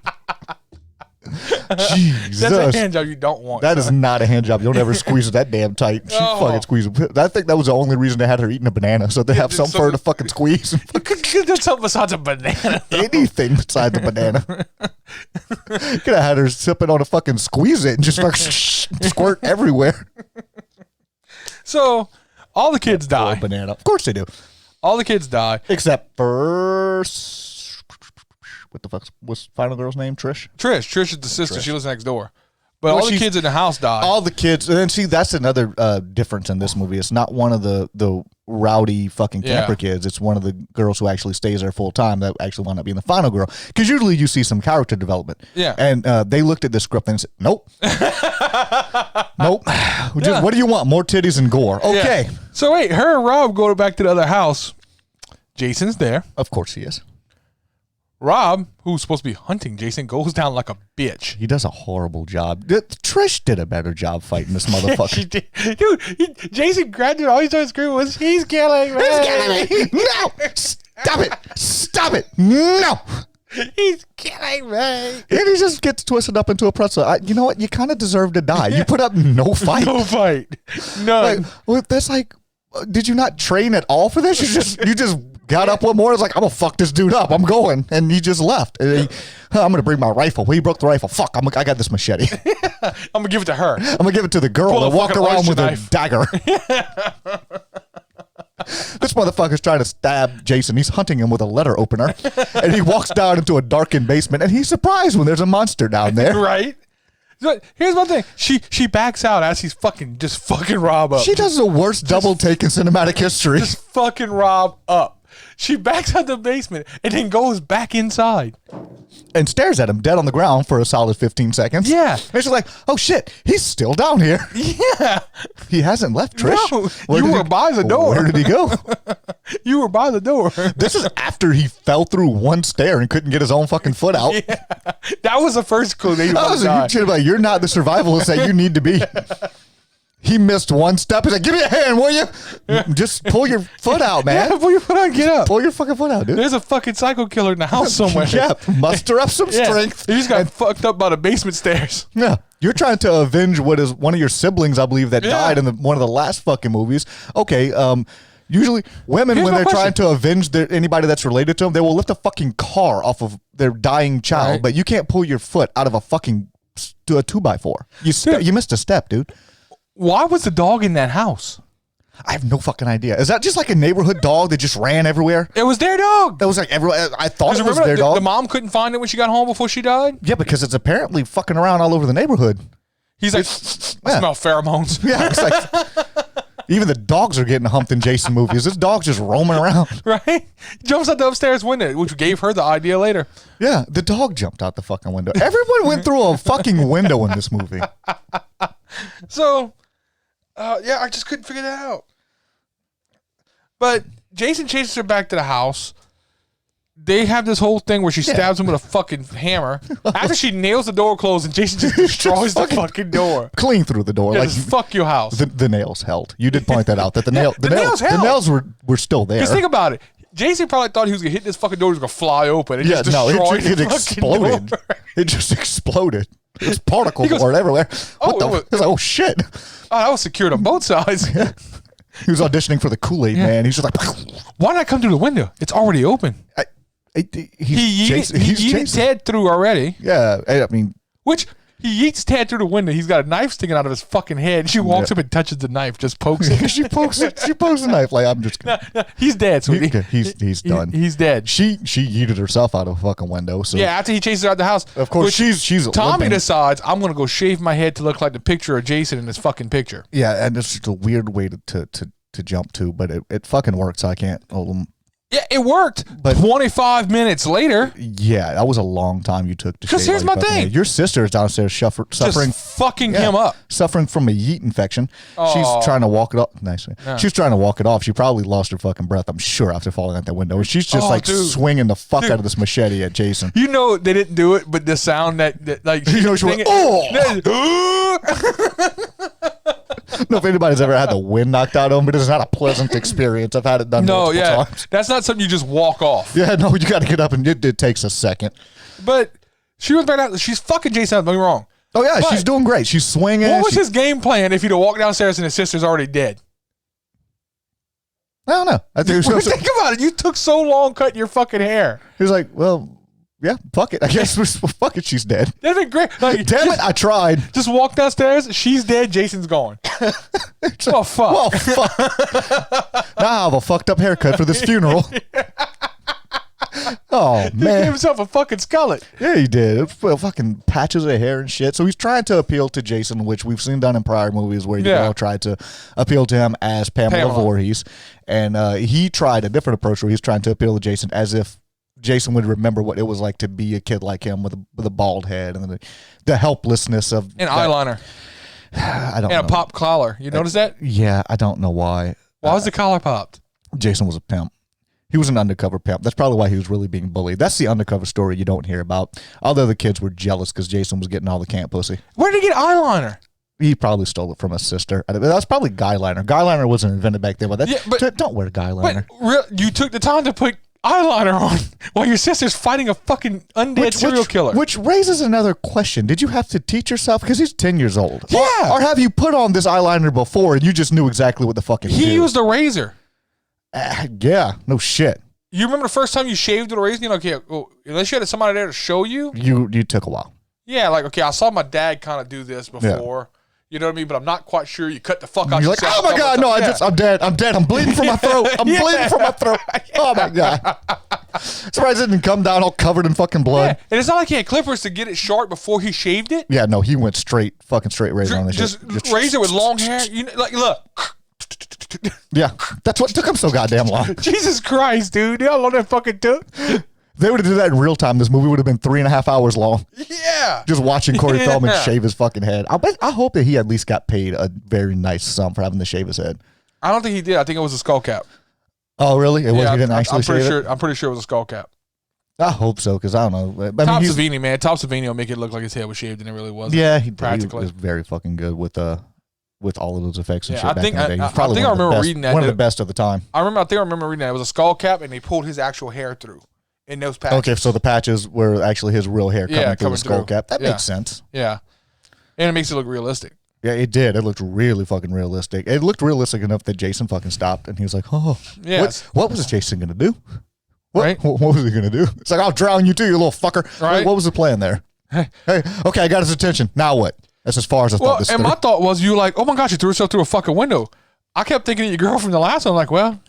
Jesus. That's a hand job you don't want. That is not a hand job. You don't ever squeeze it that damn tight. She fucking squeezed it. I think that was the only reason they had her eating a banana, so they have something for her to fucking squieze. You could do something besides a banana. Anything besides a banana. Could have had her sipping on a fucking squeeze it and just fucking squirt everywhere. So, All the kids die. Banana. Of course they do. All the kids die. Except for... What the what's final girl's name? Trish? Trish is the sister. Trish. She lives next door. But all the kids in the house die. All the kids. And then see, that's another difference in this movie. It's not one of the rowdy fucking camper kids. It's one of the girls who actually stays there full time that actually wound up being the final girl. Because usually you see some character development. Yeah. And they looked at this script and said, nope. Nope. Just, what do you want? More titties and gore. Okay. Yeah. So wait, her and Rob go back to the other house. Jason's there. Of course he is. Rob, who's supposed to be hunting Jason, goes down like a bitch. He does a horrible job. Trish did a better job fighting this motherfucker. She did. Dude, Jason grabbed it. All he started screaming was, he's killing me. He's killing me. No. Stop it. Stop it. No. He's killing me. And he just gets twisted up into a pretzel. You know what? You kind of deserve to die. You put up no fight. No fight. None. Like, well, that's like, did you not train at all for this? You just got up one morning. It's like, I'm gonna fuck this dude up. I'm going, and he just left. And I'm gonna bring my rifle. Well, he broke the rifle. Fuck. I got this machete. I'm gonna give it to her. I'm gonna give it to the girl that walked around with a dagger. This motherfucker's trying to stab Jason. He's hunting him with a letter opener, and he walks down into a darkened basement, and he's surprised when there's a monster down there. Right. But here's one thing. She backs out as he's fucking Rob up. She does the worst double take in cinematic history. Just fucking Rob up. She backs out the basement and then goes back inside. And stares at him dead on the ground for a solid 15 seconds. Yeah. And she's like, oh shit, he's still down here. Yeah. He hasn't left, Trish. No, you were by the door. Where did he go? You were by the door. This is after he fell through one stair and couldn't get his own fucking foot out. Yeah. That was the first clue that you're not the survivalist that you need to be. He missed one step. He's like, give me a hand, will you? Just pull your foot out, man. Yeah, pull your foot out and get up. Pull your fucking foot out, dude. There's a fucking psycho killer in the house somewhere. Yeah, muster up some strength. He just got fucked up by the basement stairs. Yeah. You're trying to avenge what is one of your siblings, I believe, that died in one of the last fucking movies. Okay, usually women, when they're trying to avenge anybody that's related to them, they will lift a fucking car off of their dying child, right. But you can't pull your foot out of a fucking 2x4. You missed a step, dude. Why was the dog in that house? I have no fucking idea. Is that just like a neighborhood dog that just ran everywhere? It was their dog. It was like everywhere. I thought it was their dog. The mom couldn't find it when she got home before she died? Yeah, because it's apparently fucking around all over the neighborhood. He's like, smell pheromones. Yeah, it's like... Even the dogs are getting humped in Jason movies. This dog's just roaming around. Right? He jumps out the upstairs window, which gave her the idea later. Yeah, the dog jumped out the fucking window. Everyone went through a fucking window in this movie. So, I just couldn't figure that out. But Jason chases her back to the house. They have this whole thing where she stabs him with a fucking hammer. After she nails the door closed, and Jason just destroys the fucking door. Clean through the door. Yeah, like just fuck your house. The nails held. You did point that out. That the nails were still there. Just think about it. Jason probably thought he was gonna hit this fucking door. He was gonna fly open. It just destroyed it exploded. It just exploded. There's particles everywhere. Oh shit! Oh, that was secured on both sides. Yeah. He was auditioning for the Kool-Aid Man. He's just like, why not come through the window? It's already open. He yeeted Ted through already. Yeah, I mean, which he yeets Ted through the window. He's got a knife sticking out of his fucking head. And she walks up and touches the knife, just pokes it. She pokes the knife like I'm just. No, he's dead, sweetie. He's done. He's dead. She yeeted herself out of a fucking window. So yeah, after he chases her out the house, of course she's. Tommy decides I'm gonna go shave my head to look like the picture of Jason in this fucking picture. Yeah, and it's just a weird way to jump to, but it fucking worked. So I can't hold them. Yeah, it worked. But 25 minutes later. Yeah, that was a long time you took to shave. Because here's my thing. Your sister is downstairs suffering. Just fucking him up. Suffering from a yeet infection. Oh. She's trying to walk it off. Nice. Yeah. She's trying to walk it off. She probably lost her fucking breath, I'm sure, after falling out that window. And she's just swinging the fuck out of this machete at Jason. You know they didn't do it, but the sound that like. You know, she went, oh! I don't know if anybody's ever had the wind knocked out of them, but it's not a pleasant experience. I've had it done multiple times. That's not something you just walk off. Yeah, no, you got to get up, and it takes a second. But she was back out. She's fucking Jason. Don't get me wrong. Oh, yeah, she's doing great. She's swinging. What was his game plan if he'd have walked downstairs and his sister's already dead? I don't know. Think about it. You took so long cutting your fucking hair. He was like, well, Yeah, fuck it. I guess fuck it. She's dead. That'd be great. Like, damn it, I tried. Just walk downstairs. She's dead. Jason's gone. Well, fuck. Well, fuck. Now I have a fucked up haircut for this funeral. Oh, man. He gave himself a fucking skullet. Yeah, he did. Fucking patches of hair and shit. So he's trying to appeal to Jason, which we've seen done in prior movies where all tried to appeal to him as Pamela Voorhees. And he tried a different approach where he's trying to appeal to Jason as if Jason would remember what it was like to be a kid like him with a bald head and the helplessness of an eyeliner. I don't know. And a pop collar. You notice that? Yeah, I don't know why. Why was the collar popped? Jason was a pimp. He was an undercover pimp. That's probably why he was really being bullied. That's the undercover story you don't hear about. All the other kids were jealous because Jason was getting all the camp pussy. Where did he get eyeliner? He probably stole it from his sister. That's probably guy liner. Guy liner wasn't invented back then. But don't wear guy liner. You took the time to put eyeliner on while your sister's fighting a fucking undead serial killer. Which raises another question. Did you have to teach yourself? Because he's 10 years old. Yeah. Or have you put on this eyeliner before and you just knew exactly what the fucking He used a razor. Yeah, no shit. You remember the first time you shaved with a razor? Okay, unless you had somebody there to show you. You took a while. Yeah, okay, I saw my dad kind of do this before. Yeah. You know what I mean? But I'm not quite sure. You cut the fuck out. You're like, oh my God, no, I'm dead. I'm dead. I'm bleeding from my throat. I'm bleeding from my throat. Oh my God. Surprised it didn't come down all covered in fucking blood. Yeah. And it's not like he had clippers to get it short before he shaved it. Yeah, no, he went straight razor on this shit. Just razor with long hair. Look. Yeah, that's what took him so goddamn long. Jesus Christ, dude. You know how long that fucking took? They would have did that in real time. This movie would have been 3.5 hours long. Yeah. Just watching Corey Feldman shave his fucking head. I hope that he at least got paid a very nice sum for having to shave his head. I don't think he did. I think it was a skull cap. Oh, really? He didn't actually shave it? I'm pretty sure it was a skull cap. I hope so, because I don't know. Tom Savini, man. Tom Savini will make it look like his head was shaved and it really wasn't. Yeah, he was very fucking good with all of those effects and shit. I think I remember reading that. One of the best of the time. I remember reading that. It was a skull cap and they pulled his actual hair through in those patches. Okay, so the patches were actually his real hair coming through the skull cap. That makes sense. Yeah. And it makes it look realistic. Yeah, it did. It looked really fucking realistic. It looked realistic enough that Jason fucking stopped and he was like, oh, yes. What was Jason going to do? What was he going to do? It's like, I'll drown you too, you little fucker. Right. What was the plan there? Hey, okay, I got his attention. Now what? That's as far as I thought this. And my thought was, you were like, oh my gosh, you threw yourself through a fucking window. I kept thinking of your girl from the last one. I'm like, well,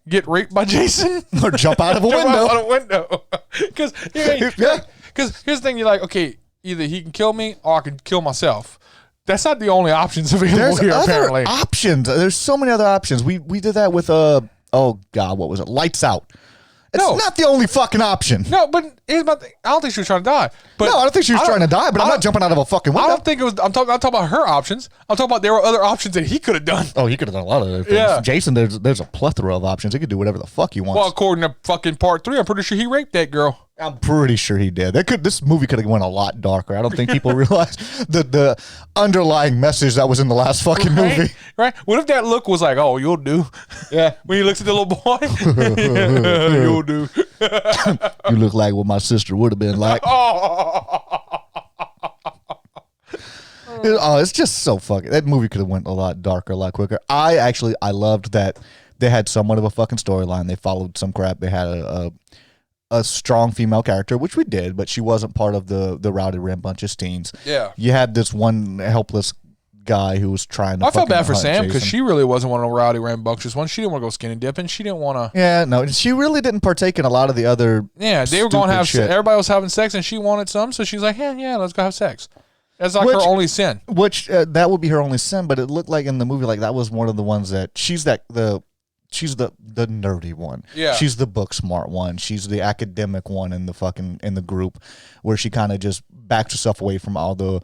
get raped by Jason or jump out of a window. Out of a window. Because here's the thing, you're like, okay, either he can kill me or I can kill myself. That's not the only options available here. Apparently, options. There's so many other options. We did that with oh God, what was it? Lights Out. It's not the only fucking option. No, but here's my thing. I don't think she was trying to die. But no, I don't think she was trying to die, but I'm not jumping out of a fucking window. I don't think it was. I'm talking about her options. I'm talking about there were other options that he could have done. Oh, he could have done a lot of other things. Yeah. Jason, there's a plethora of options. He could do whatever the fuck he wants. Well, according to fucking part 3, I'm pretty sure he raped that girl. I'm pretty sure he did. This movie could have went a lot darker. I don't think people realize the underlying message that was in the last fucking movie. Right? What if that look was like, oh, you'll do? Yeah. When he looks at the little boy, you'll do. You look like what my sister would have been like. It's just so fucking. That movie could have went a lot darker, a lot quicker. I loved that they had somewhat of a fucking storyline. They followed some crap. They had a strong female character, which we did, but she wasn't part of the rowdy rambunctious teens. Yeah. You had this one helpless guy who was trying to. I felt bad for Sam because she really wasn't one of the rowdy rambunctious ones. She didn't want to go skinny dipping. She didn't want to. Yeah, no, she really didn't partake in a lot of the other. Yeah, they were going to have shit. Everybody was having sex, and she wanted some, so she's like, yeah, let's go have sex. That's like her only sin. Which that would be her only sin, but it looked like in the movie like that was one of the ones that she's the nerdy one. Yeah. She's the book smart one. She's the academic one in the group, where she kind of just backs herself away from all the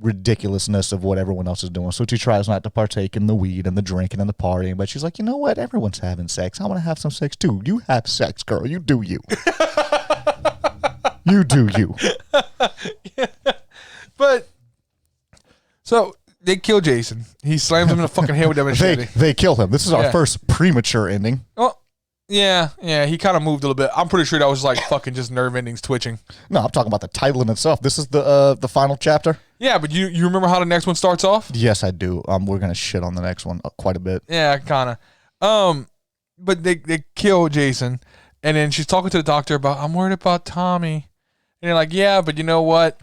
ridiculousness of what everyone else is doing. So she tries not to partake in the weed and the drinking and the partying, but she's like, you know what? Everyone's having sex. I want to have some sex too. You have sex, girl. You do you. You do you. Yeah. But so they kill Jason. He slams him in the fucking head with that machete. They kill him. This is our first premature ending. Well, yeah. He kind of moved a little bit. I'm pretty sure that was like fucking just nerve endings twitching. No, I'm talking about the title in itself. This is the final chapter. Yeah, but you remember how the next one starts off? Yes, I do. We're gonna shit on the next one quite a bit. Yeah, kind of. But they kill Jason, and then she's talking to the doctor about, I'm worried about Tommy. And you're like, yeah, but you know what?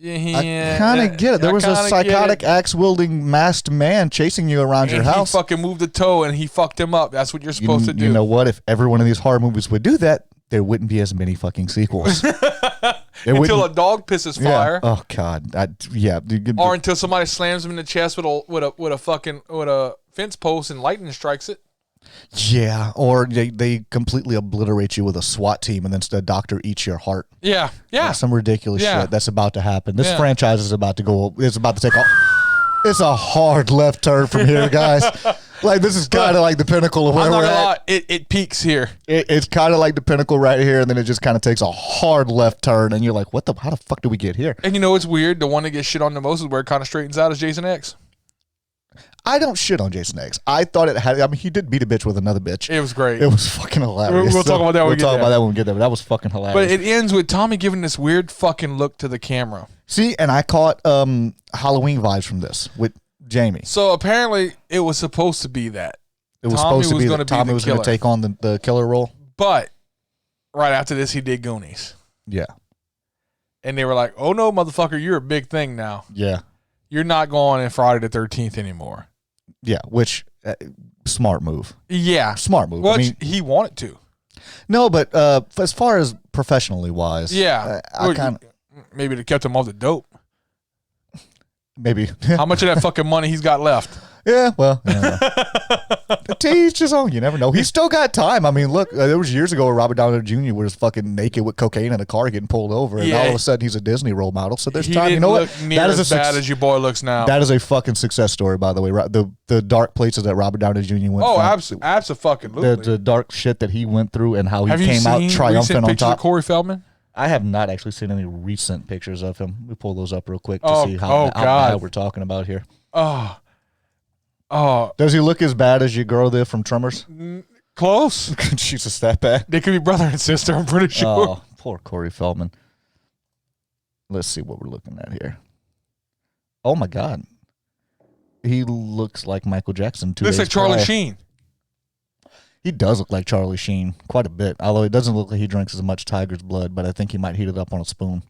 I kind of get it. There was a psychotic axe-wielding masked man chasing you around your house. He fucking moved the toe and he fucked him up. That's what you're supposed to do. You know what? If every one of these horror movies would do that, there wouldn't be as many fucking sequels. Until a dog pisses fire. Oh God. Or until somebody slams him in the chest with a fence post and lightning strikes it. Yeah, or they completely obliterate you with a SWAT team, and then the doctor eats your heart. Yeah. Some ridiculous shit that's about to happen. This franchise is about to go. It's about to take off. It's a hard left turn from here, guys. Like, this is kind of like the pinnacle of where we're at. It peaks here. It's kind of like the pinnacle right here, and then it just kind of takes a hard left turn, and you're like, how the fuck did we get here? And you know, it's weird. The one that gets shit on the most is where it kind of straightens out is Jason X. I don't shit on Jason X. I thought it had. I mean, he did beat a bitch with another bitch. It was great. It was fucking hilarious. We'll talk about that when we get there. We'll talk about that when we get there. But that was fucking hilarious. But it ends with Tommy giving this weird fucking look to the camera. See, and I caught Halloween vibes from this with Jamie. So apparently, it was supposed to be that. It was supposed to be that Tommy was going to take on the killer role. But right after this, he did Goonies. Yeah. And they were like, "Oh no, motherfucker, you're a big thing now. Yeah. You're not going in Friday the 13th anymore." Yeah, which smart move. Yeah, smart move. Well, I mean, he wanted to. No, but as far as professionally wise, yeah, I kind of maybe they kept him off the dope. Maybe. How much of that fucking money he's got left? Yeah, well, the teach his own. You never know. He's still got time. I mean, look, there was years ago where Robert Downey Jr. was fucking naked with cocaine in a car getting pulled over, and all of a sudden he's a Disney role model. So there's time. You know what? That is as bad as your boy looks now. That is a fucking success story, by the way. The dark places that Robert Downey Jr. went. Oh, absolutely. The dark shit that he went through and how he came out triumphant on top. Have you seen recent pictures of Corey Feldman? I have not actually seen any recent pictures of him. Let me pull those up real quick to see how bad we're talking about here. Does he look as bad as your girl there from Tremors? Close. She's just that bad. They could be brother and sister, I'm pretty sure. Oh, poor Corey Feldman. Let's see what we're looking at here. Oh, my God. He looks like Michael Jackson. Looks like Charlie Sheen. He does look like Charlie Sheen quite a bit, although it doesn't look like he drinks as much tiger's blood, but I think he might heat it up on a spoon.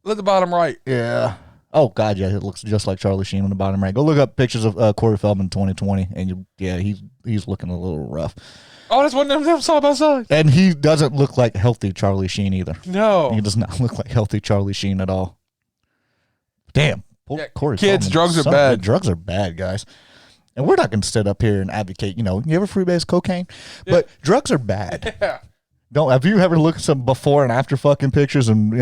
Look at the bottom right. Yeah. Oh, God, yeah, it looks just like Charlie Sheen on the bottom right. Go look up pictures of Corey Feldman 2020, and he's looking a little rough. Oh, that's one of them side by side. And he doesn't look like healthy Charlie Sheen either. No. He does not look like healthy Charlie Sheen at all. Damn. Corey Kids, Feldman, drugs are bad. Drugs are bad, guys. And we're not going to sit up here and advocate, you ever freebase cocaine? Yeah. But drugs are bad. Yeah. Have you ever looked at some before and after fucking pictures? And,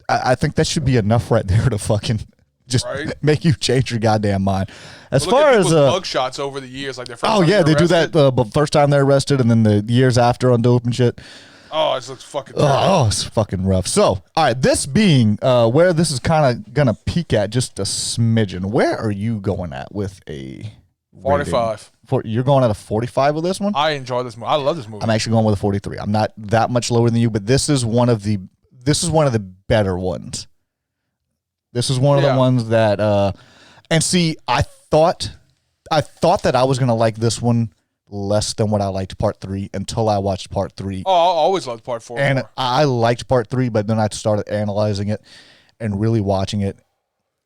I think that should be enough right there to fucking just make you change your goddamn mind. As far as mug shots over the years, like their first time they do that first time they're arrested and then the years after on dope and shit. Oh, it looks fucking terrible. Oh, it's fucking rough. So, all right, this being where this is kind of going to peak at just a smidgen, where are you going at with a 45? You're going at a 45 with this one? I enjoy this movie. I love this movie. I'm actually going with a 43. I'm not that much lower than you, but this is one of the better ones. This is one of the ones that and see, I thought that I was going to like this one less than what I liked part 3 until I watched part 3. Oh, I always loved part 4. And more. I liked part 3, but then I started analyzing it and really watching it,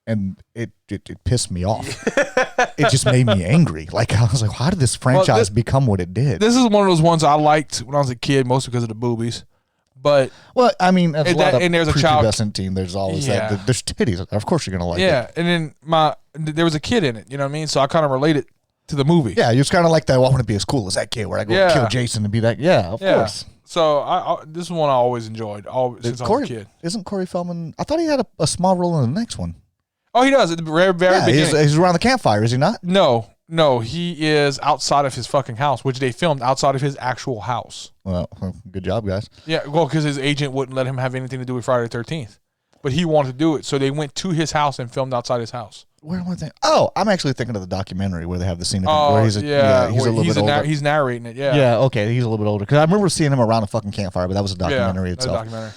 and it pissed me off. It just made me angry. Like, I was like, how did this franchise become what it did? This is one of those ones I liked when I was a kid, mostly because of the boobies. But I mean, there's a lot of there's a prepubescent teen. There's always that. There's titties. Of course, you're gonna like it. Yeah, and then there was a kid in it. You know what I mean? So I kind of related to the movie. Yeah, it's kind of like that. I want to be as cool as that kid, where I go kill Jason and be that. Yeah, of course. So this is one I always enjoyed since I was a kid. Isn't Corey Feldman? I thought he had a small role in the next one. Oh, he does at the very beginning. He's around the campfire, is he not? No, he is outside of his fucking house, which they filmed outside of his actual house. Well, good job, guys. Yeah, well, because his agent wouldn't let him have anything to do with Friday the 13th. But he wanted to do it, so they went to his house and filmed outside his house. Where am I thinking? Oh, I'm actually thinking of the documentary where they have the scene of him where he's a little bit older. He's narrating it, yeah. Yeah, okay, he's a little bit older. Because I remember seeing him around a fucking campfire, but that was a documentary itself. Documentary.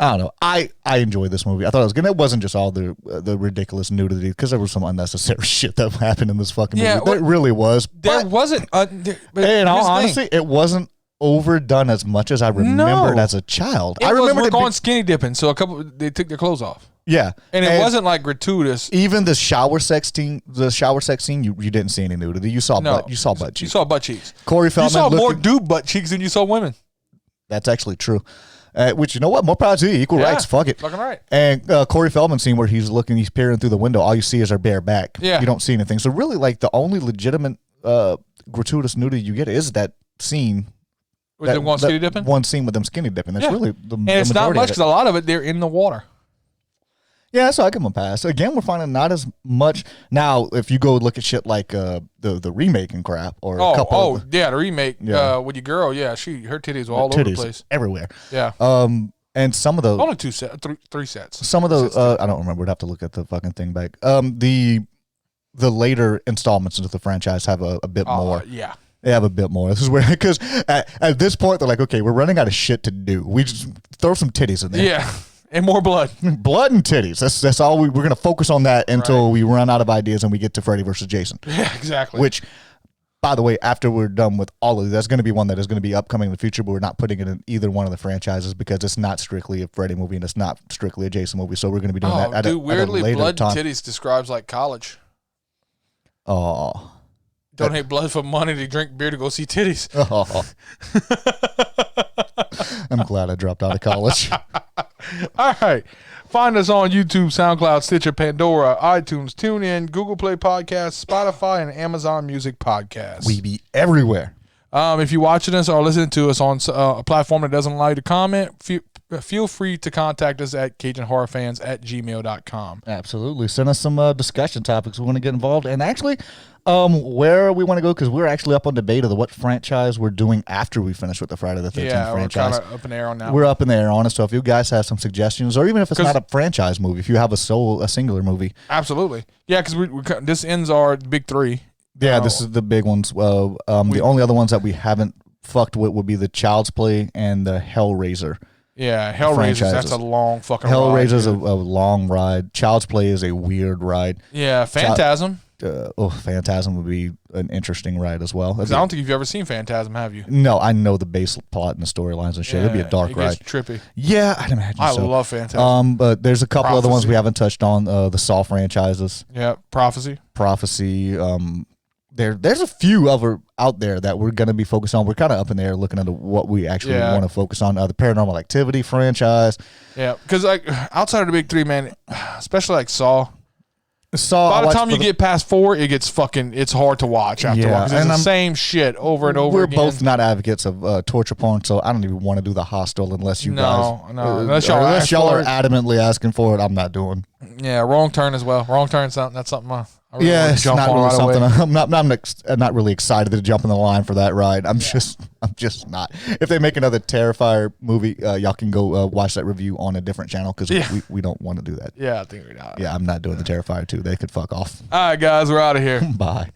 I don't know. I enjoyed this movie. I thought it was good. It wasn't just all the ridiculous nudity, because there was some unnecessary shit that happened in this fucking movie. There really was. There wasn't. In all honesty, it wasn't overdone as much as I remembered as a child. I remember we're going skinny dipping, so they took their clothes off. Yeah, and it wasn't like gratuitous. Even the shower sex scene, you didn't see any nudity. You saw butt cheeks. You saw butt cheeks. Corey Feldman. You saw more dude butt cheeks than you saw women. That's actually true. Which, you know what? More power to you. Equal rights. Fuck it. Fucking right. And Corey Feldman scene where he's peering through the window. All you see is her bare back. Yeah. You don't see anything. So really, like, the only legitimate gratuitous nudity you get is that scene. With them going skinny dipping? One scene with them skinny dipping. That's really the And it's not much because a lot of it, they're in the water. Yeah, so I give them a pass. Again, we're finding not as much. Now, if you go look at shit like the remake and crap, or a couple the remake with your girl, her titties were all over the place. Everywhere. Yeah. And some of those. Only three sets. Some of those, I don't remember. We'd have to look at the fucking thing back. The later installments into the franchise have a bit more. Yeah. They have a bit more. This is where, because at this point, they're like, okay, we're running out of shit to do. We just throw some titties in there. Yeah. And more blood. Blood and titties. That's all we're going to focus on that until we run out of ideas and we get to Freddy versus Jason. Yeah, exactly. Which, by the way, after we're done with all of these, that's going to be one that is going to be upcoming in the future, but we're not putting it in either one of the franchises because it's not strictly a Freddy movie and it's not strictly a Jason movie. So we're going to be doing that at a later blood time. And titties describes like college. Oh. Donate blood for money to drink beer to go see titties. Oh. I'm glad I dropped out of college. All right. Find us on YouTube, SoundCloud, Stitcher, Pandora, iTunes, TuneIn, Google Play Podcasts, Spotify, and Amazon Music Podcasts. We be everywhere. If you're watching us or listening to us on a platform that doesn't allow you to comment, feel free to contact us at CajunHorrorFans@gmail.com. Absolutely. Send us some discussion topics we want to get involved in. Actually, where we want to go, because we're actually up on debate of what franchise we're doing after we finish with the Friday the 13th franchise. We're kind of up in the air on that. We're up in the air on it. So if you guys have some suggestions, or even if it's not a franchise movie, if you have a singular movie. Absolutely. Yeah, because this ends our big three. Yeah, this is the big ones. The only other ones that we haven't fucked with would be the Child's Play and the Hellraiser. Yeah, Hellraiser, that's a long fucking Hellraiser's a long ride. Child's Play is a weird ride. Yeah, Phantasm. Phantasm would be an interesting ride as well. I don't think you've ever seen Phantasm, have you? No, I know the base plot and the storylines and shit. It'd be a dark ride. Gets trippy. Yeah, I'd imagine I love Phantasm. But there's a couple other ones we haven't touched on. The Saw franchises. Yeah, Prophecy. There's a few other out there that we're going to be focused on. We're kind of up in there looking at what we actually want to focus on. The Paranormal Activity franchise. Yeah, because like outside of the big three, man, especially like Saw. By the time you get past 4, it's hard to watch after a while. Because it's the same shit over and over again. We're both not advocates of torture porn, so I don't even want to do the Hostel unless you guys. No. Unless y'all are adamantly asking for it, I'm not doing. Yeah, Wrong Turn as well. Wrong Turn, that's something I really it's not really something. I'm not really excited to jump in the line for that ride. I'm just not. If they make another Terrifier movie, y'all can go watch that review on a different channel because we don't want to do that. Yeah, I think we're not. Yeah, I'm not doing the Terrifier 2. They could fuck off. All right, guys, we're out of here. Bye.